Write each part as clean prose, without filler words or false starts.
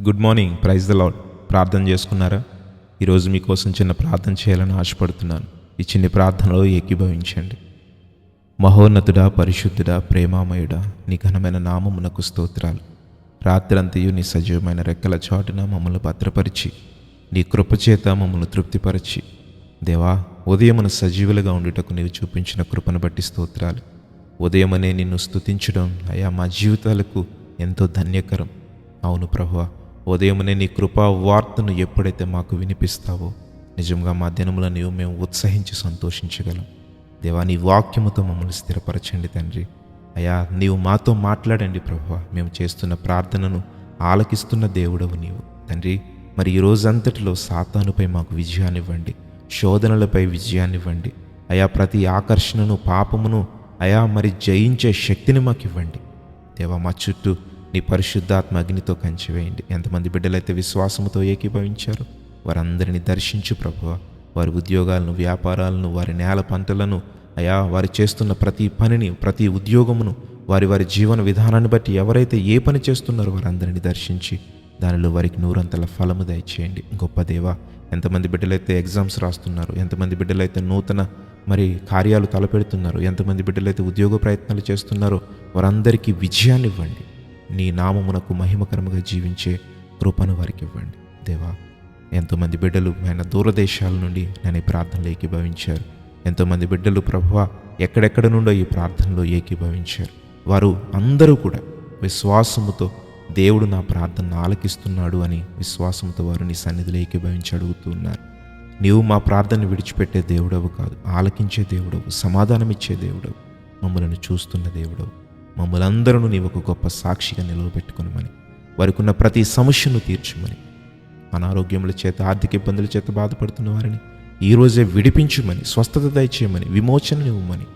Good morning. Praise the lord. ప్రార్థన చేసుకున్నారా? ఈరోజు మీకోసం చిన్న ప్రార్థన చేయాలని ఆశపడుతున్నాను. ఈ చిన్న ప్రార్థనలో ఏకీభవించండి. మహోన్నతుడా, పరిశుద్ధుడా, ప్రేమామయుడా, నీ ఘనమైన నామమునకు స్తోత్రాలు. రాత్రంతయు నీ సజీవమైన రెక్కల చాటున మమ్మల్ని భద్రపరిచి, నీ కృపచేత మమ్మల్ని తృప్తిపరిచి, దేవా, ఉదయమున సజీవులుగా ఉండుటకు నీవు చూపించిన కృపను బట్టి స్తోత్రాలు. ఉదయమనే నిన్ను స్తుతించడం అయా మా జీవితాలకు ఎంతో ధన్యకరం. అవును ప్రభువా, ఉదయమునే నీ కృపా వార్తను ఎప్పుడైతే మాకు వినిపిస్తావో నిజంగా మా దినముల మేము ఉత్సహించి సంతోషించగలం. దేవా, నీ వాక్యముతో మమ్మల్ని స్థిరపరచండి తండ్రి. అయా, నీవు మాతో మాట్లాడండి ప్రభువా. మేము చేస్తున్న ప్రార్థనను ఆలకిస్తున్న దేవుడవు నీవు తండ్రి. మరి ఈ రోజంతటిలో సాతానుపై మాకు విజయాన్నివ్వండి, శోధనలపై విజయాన్నివ్వండి. అయా, ప్రతి ఆకర్షణను, పాపమును అయా మరి జయించే శక్తిని మాకు ఇవ్వండి. దేవా, మా చుట్టూ నీ పరిశుద్ధాత్మ అగ్నితో కంచివేయండి. ఎంతమంది బిడ్డలైతే విశ్వాసముతో ఏకీభవించారో వారందరినీ దర్శించు ప్రభువా. వారి ఉద్యోగాలను, వ్యాపారాలను, వారి నేల పంటలను, అయా వారు చేస్తున్న ప్రతి పనిని, ప్రతి ఉద్యోగమును, వారి జీవన విధానాన్ని బట్టి ఎవరైతే ఏ పని చేస్తున్నారో వారందరినీ దర్శించి దానిలో వారికి నూరంతల ఫలము దయచేయండి. గొప్ప దేవా, ఎంతమంది బిడ్డలైతే ఎగ్జామ్స్ రాస్తున్నారు, ఎంతమంది బిడ్డలైతే నూతన కార్యాలు తలపెడుతున్నారు, ఎంతమంది బిడ్డలైతే ఉద్యోగ ప్రయత్నాలు చేస్తున్నారో వారందరికీ విజయాన్ని ఇవ్వండి. నీ నామమునకు మహిమకరముగా జీవించే కృపను వారికి ఇవ్వండి. దేవా, ఎంతోమంది బిడ్డలు ఆయన దూరదేశాల నుండి నేను ఈ ప్రార్థనలో ఏకీభవించారు. ఎంతోమంది బిడ్డలు ప్రభువా ఎక్కడెక్కడ నుండో ఈ ప్రార్థనలో ఏకీభవించారు. వారు అందరూ కూడా విశ్వాసముతో దేవుడు నా ప్రార్థనను ఆలకిస్తున్నాడు అని విశ్వాసంతో వారు నీ సన్నిధిలో ఏకీభవించి అడుగుతూ ఉన్నారు. నీవు మా ప్రార్థనను విడిచిపెట్టే దేవుడవు కాదు, ఆలకించే దేవుడవు, సమాధానమిచ్చే దేవుడవు, మమ్మల్ని చూస్తున్న దేవుడవు. మమ్మల్ని అందరూ నీవు ఒక గొప్ప సాక్షిగా నిలవబెట్టుకునమని, వారికి ఉన్న ప్రతి సమస్యను తీర్చమని, అనారోగ్యముల చేత, ఆర్థిక ఇబ్బందుల చేత బాధపడుతున్న వారిని ఈరోజే విడిపించమని, స్వస్థత దయచేయమని, విమోచన ఇవ్వమని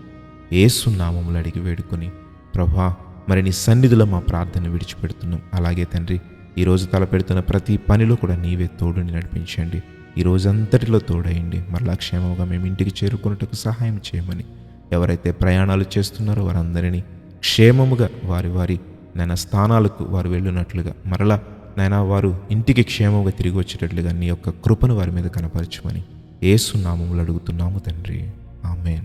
యేసు నామములో అడిగి వేడుకొని ప్రభా, మరి నీ సన్నిధిలో మా ప్రార్థన విడిచిపెడుతున్నాం. అలాగే తండ్రి, ఈరోజు తలపెడుతున్న ప్రతి పనిలో కూడా నీవే తోడుని నడిపించండి. ఈ రోజంతటిలో తోడయండి. మరలా క్షేమంగా మేము ఇంటికి చేరుకున్నట్టుకు సహాయం చేయమని, ఎవరైతే ప్రయాణాలు చేస్తున్నారో వారందరినీ క్షేమముగా వారి నాయన స్థానాలకు వారు వెళ్ళినట్లుగా, మరలా నాయన వారు ఇంటికి క్షేమంగా తిరిగి వచ్చేటట్లుగా నీ యొక్క కృపను వారి మీద కనపరచమని యేసు నామములో అడుగుతున్నాము తండ్రి. ఆమేన్.